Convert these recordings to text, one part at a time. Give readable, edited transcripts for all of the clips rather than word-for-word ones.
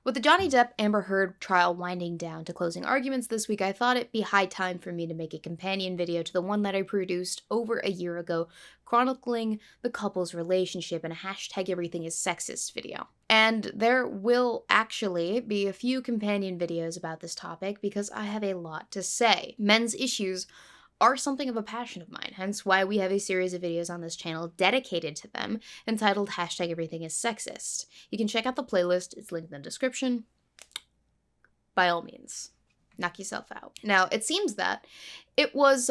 With the Johnny Depp Amber Heard trial winding down to closing arguments this week, I thought it'd be high time for me to make a companion video to the one that I produced over a year ago, chronicling the couple's relationship in a #everythingisSexist video. And there will actually be a few companion videos about this topic because I have a lot to say. Men's issues are something of a passion of mine, hence why we have a series of videos on this channel dedicated to them, entitled #everythingissexist. You can check out the playlist, it's linked in the description. By all means, knock yourself out. Now, it seems that it was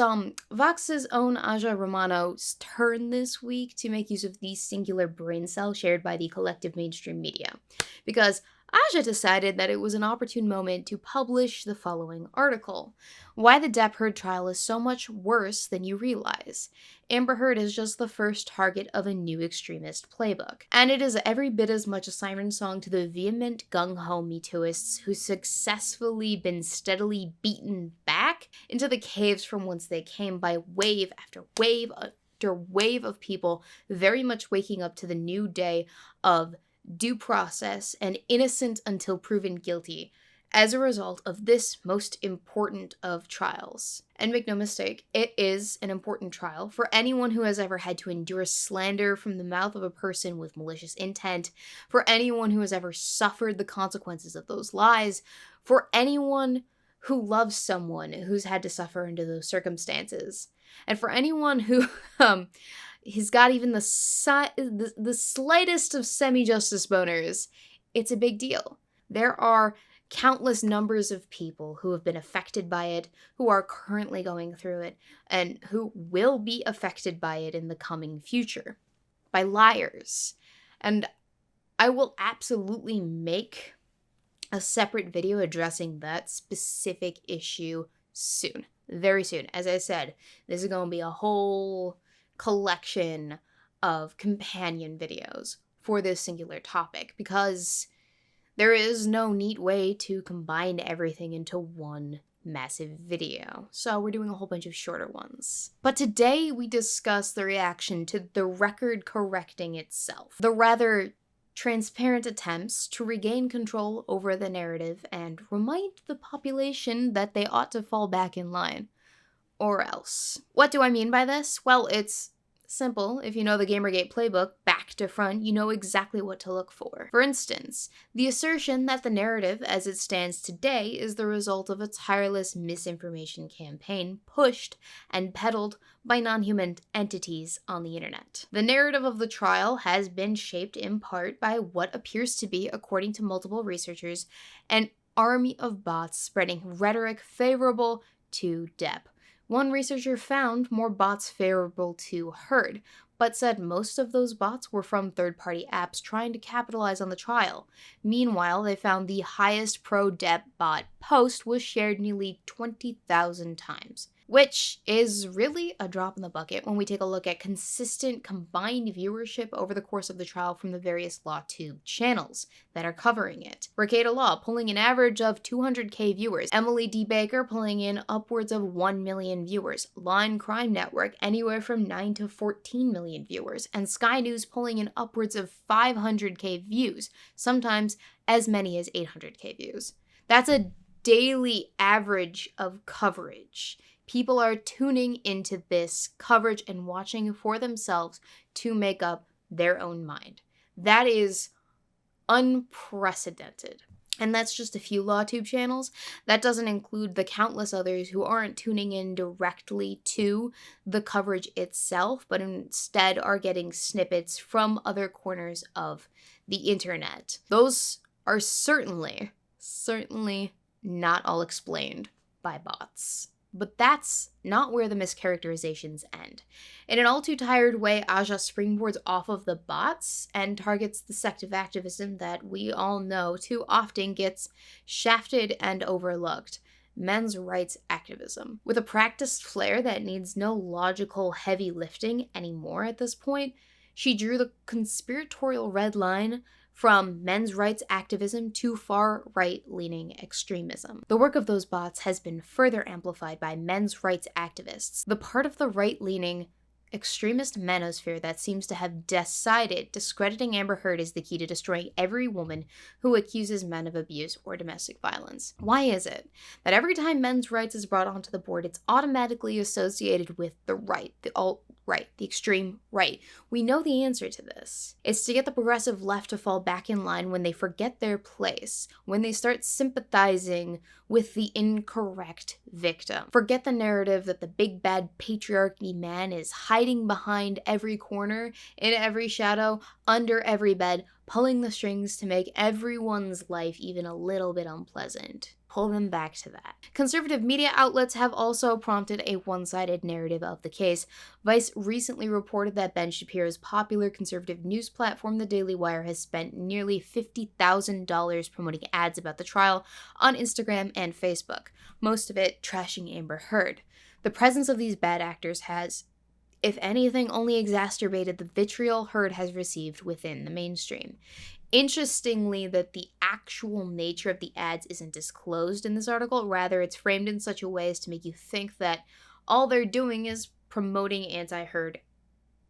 Vox's own Aja Romano's turn this week to make use of the singular brain cell shared by the collective mainstream media, because Aja decided that it was an opportune moment to publish the following article: Why the Depp Heard trial is so much worse than you realize. Amber Heard is just the first target of a new extremist playbook. And it is every bit as much a siren song to the vehement gung-ho MeTooists who successfully been steadily beaten back into the caves from whence they came by wave after wave after wave of people very much waking up to the new day of due process and innocent until proven guilty as a result of this most important of trials. And make no mistake, it is an important trial for anyone who has ever had to endure slander from the mouth of a person with malicious intent, for anyone who has ever suffered the consequences of those lies, for anyone who loves someone who's had to suffer under those circumstances, and for anyone who he's got even the slightest of semi-justice boners. It's a big deal. There are countless numbers of people who have been affected by it, who are currently going through it, and who will be affected by it in the coming future, by liars. And I will absolutely make a separate video addressing that specific issue soon. Very soon. As I said, this is going to be a whole collection of companion videos for this singular topic, because there is no neat way to combine everything into one massive video, so we're doing a whole bunch of shorter ones. But today we discuss the reaction to the record correcting itself, the rather transparent attempts to regain control over the narrative and remind the population that they ought to fall back in line. Or else. What do I mean by this? Well, it's simple. If you know the Gamergate playbook, back to front, you know exactly what to look for. For instance, the assertion that the narrative as it stands today is the result of a tireless misinformation campaign pushed and peddled by non-human entities on the internet. The narrative of the trial has been shaped in part by what appears to be, according to multiple researchers, an army of bots spreading rhetoric favorable to Depp. One researcher found more bots favorable to Heard, but said most of those bots were from third-party apps trying to capitalize on the trial. Meanwhile, they found the highest pro-Depp bot post was shared nearly 20,000 times, which is really a drop in the bucket when we take a look at consistent combined viewership over the course of the trial from the various LawTube channels that are covering it. Ricada Law pulling an average of 200k viewers, Emily D. Baker pulling in upwards of 1 million viewers, Law and Crime Network anywhere from 9 to 14 million viewers, and Sky News pulling in upwards of 500k views, sometimes as many as 800k views. That's a daily average of coverage. People are tuning into this coverage and watching for themselves to make up their own mind. That is unprecedented. And that's just a few LawTube channels. That doesn't include the countless others who aren't tuning in directly to the coverage itself, but instead are getting snippets from other corners of the internet. Those are certainly not all explained by bots. But that's not where the mischaracterizations end. In an all-too-tired way, Aja springboards off of the bots and targets the sect of activism that we all know too often gets shafted and overlooked: men's rights activism. With a practiced flair that needs no logical heavy lifting anymore at this point, she drew the conspiratorial red line from men's rights activism to far right-leaning extremism. The work of those bots has been further amplified by men's rights activists, the part of the right-leaning extremist manosphere that seems to have decided discrediting Amber Heard is the key to destroying every woman who accuses men of abuse or domestic violence. Why is it that every time men's rights is brought onto the board, it's automatically associated with the right, the alt-right, the extreme right? We know the answer to this. It's to get the progressive left to fall back in line when they forget their place, when they start sympathizing with the incorrect victim. Forget the narrative that the big bad patriarchy man is hiding behind every corner, in every shadow, under every bed, pulling the strings to make everyone's life even a little bit unpleasant. Pull them back to that. Conservative media outlets have also prompted a one-sided narrative of the case. Vice recently reported that Ben Shapiro's popular conservative news platform, The Daily Wire, has spent nearly $50,000 promoting ads about the trial on Instagram and Facebook, most of it trashing Amber Heard. The presence of these bad actors has, if anything, only exacerbated the vitriol Heard has received within the mainstream. Interestingly, that the actual nature of the ads isn't disclosed in this article. Rather, it's framed in such a way as to make you think that all they're doing is promoting anti-Heard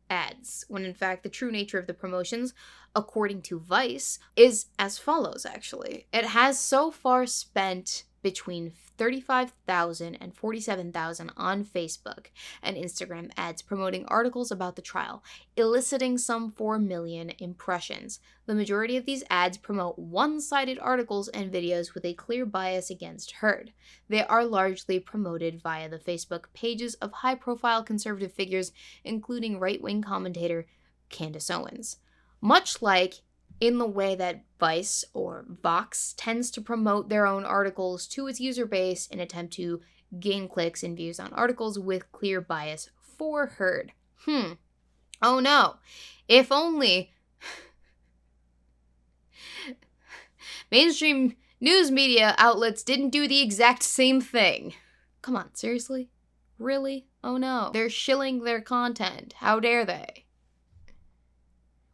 ads, when in fact the true nature of the promotions, according to Vice, is as follows actually. It has so far spent between $35,000 and $47,000 on Facebook and Instagram ads promoting articles about the trial, eliciting some 4 million impressions. The majority of these ads promote one-sided articles and videos with a clear bias against Heard. They are largely promoted via the Facebook pages of high-profile conservative figures, including right-wing commentator Candace Owens. Much like in the way that Vice or Vox tends to promote their own articles to its user base in an attempt to gain clicks and views on articles with clear bias for Heard. Oh no. If only mainstream news media outlets didn't do the exact same thing. Come on, seriously? Really? Oh no. They're shilling their content. How dare they?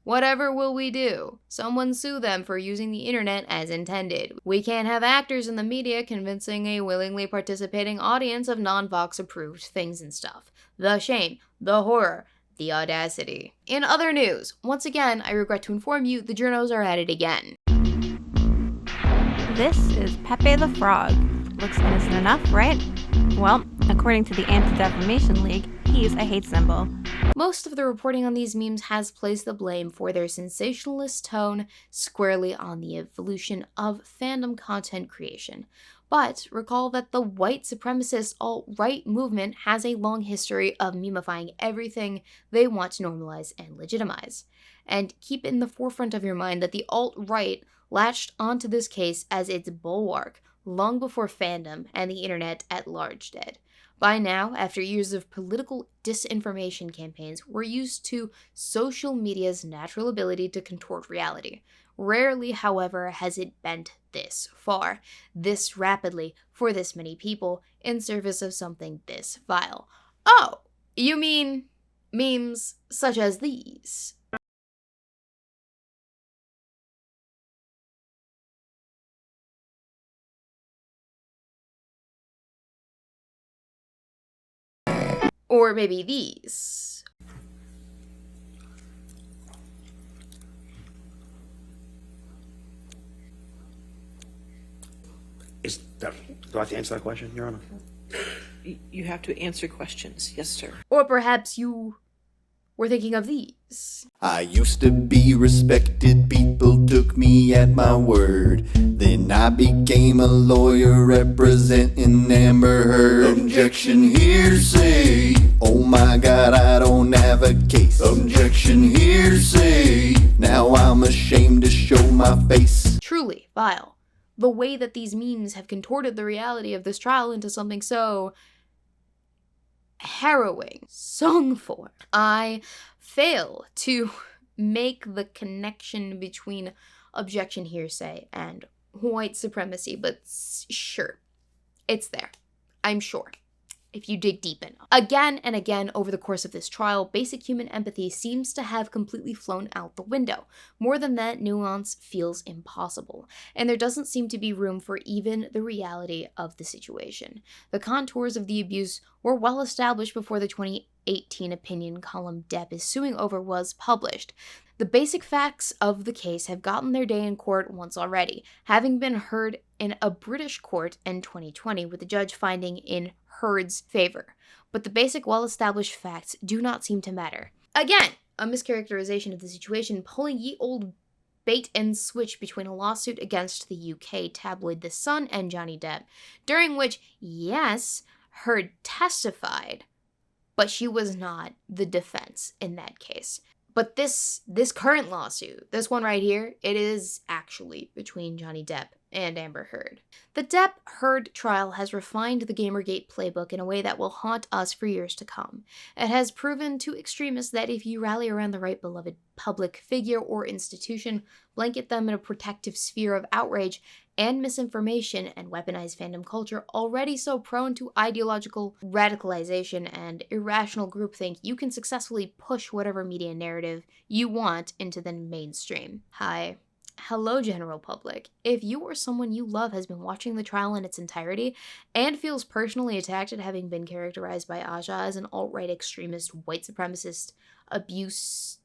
Whatever will we do? Someone sue them for using the internet as intended. We can't have actors in the media convincing a willingly participating audience of non-Vox approved things and stuff. The shame, the horror, the audacity. In other news, once again, I regret to inform you, the journos are at it again. This is Pepe the Frog. Looks innocent enough, right? Well, according to the Anti-Defamation League, he's a hate symbol. Most of the reporting on these memes has placed the blame for their sensationalist tone squarely on the evolution of fandom content creation. But recall that the white supremacist alt-right movement has a long history of memifying everything they want to normalize and legitimize. And keep in the forefront of your mind that the alt-right latched onto this case as its bulwark long before fandom and the internet at large did. By now, after years of political disinformation campaigns, we're used to social media's natural ability to contort reality. Rarely, however, has it bent this far, this rapidly, for this many people, in service of something this vile. Oh, you mean memes such as these? Or maybe these. Do I have to answer that question, Your Honor? You have to answer questions. Yes, sir. Or perhaps you were thinking of these. I used to be respected, people took me at my word. Then I became a lawyer representing Amber Heard. Objection, hearsay. Oh my God, I don't have a case. Objection, hearsay. Now I'm ashamed to show my face. Truly vile. The way that these memes have contorted the reality of this trial into something so harrowing, sung for. I fail to make the connection between objection, hearsay, and white supremacy, but sure, it's there. I'm sure. if you dig deep enough. Again and again over the course of this trial, basic human empathy seems to have completely flown out the window. More than that, nuance feels impossible, and there doesn't seem to be room for even the reality of the situation. The contours of the abuse were well established before the 2018 opinion column Depp is suing over was published. The basic facts of the case have gotten their day in court once already, having been heard in a British court in 2020, with the judge finding in Heard's favor. But the basic well-established facts do not seem to matter. Again, a mischaracterization of the situation, pulling ye old bait and switch between a lawsuit against the UK tabloid The Sun and Johnny Depp, during which, yes, Heard testified, but she was not the defense in that case. But this current lawsuit, this one right here, it is actually between Johnny Depp and Amber Heard. The Depp-Heard trial has refined the Gamergate playbook in a way that will haunt us for years to come. It has proven to extremists that if you rally around the right beloved public figure or institution, blanket them in a protective sphere of outrage and misinformation, and weaponize fandom culture already so prone to ideological radicalization and irrational groupthink, you can successfully push whatever media narrative you want into the mainstream. Hello, general public. If you or someone you love has been watching the trial in its entirety and feels personally attacked at having been characterized by Aja as an alt-right extremist, white supremacist, abuse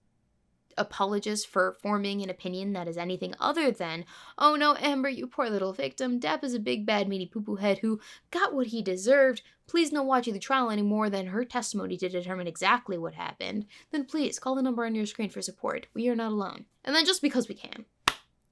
apologist for forming an opinion that is anything other than, oh no, Amber, you poor little victim, Depp is a big bad meaty poo-poo head who got what he deserved, please no watching the trial any more than her testimony to determine exactly what happened, then please call the number on your screen for support. We are not alone. And then just because we can,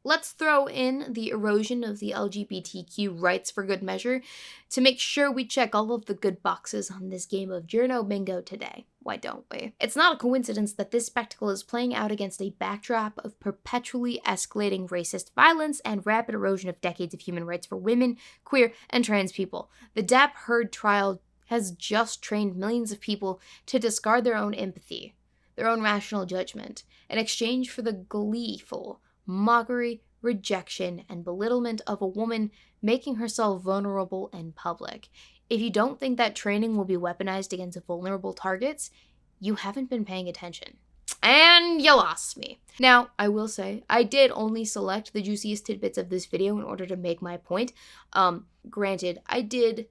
let's throw in the erosion of the LGBTQ rights for good measure to make sure we check all of the good boxes on this game of Journo Bingo today. Why don't we? It's not a coincidence that this spectacle is playing out against a backdrop of perpetually escalating racist violence and rapid erosion of decades of human rights for women, queer, and trans people. The Depp-Heard trial has just trained millions of people to discard their own empathy, their own rational judgment, in exchange for the gleeful mockery, rejection, and belittlement of a woman making herself vulnerable in public. If you don't think that training will be weaponized against vulnerable targets, you haven't been paying attention. And you lost me. Now, I will say, I did only select the juiciest tidbits of this video in order to make my point. Granted, I did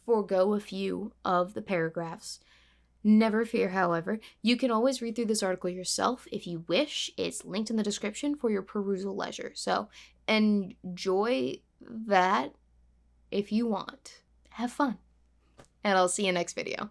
forego a few of the paragraphs. Never fear, however, you can always read through this article yourself if you wish. It's linked in the description for your perusal leisure. So enjoy that if you want. Have fun. And I'll see you next video.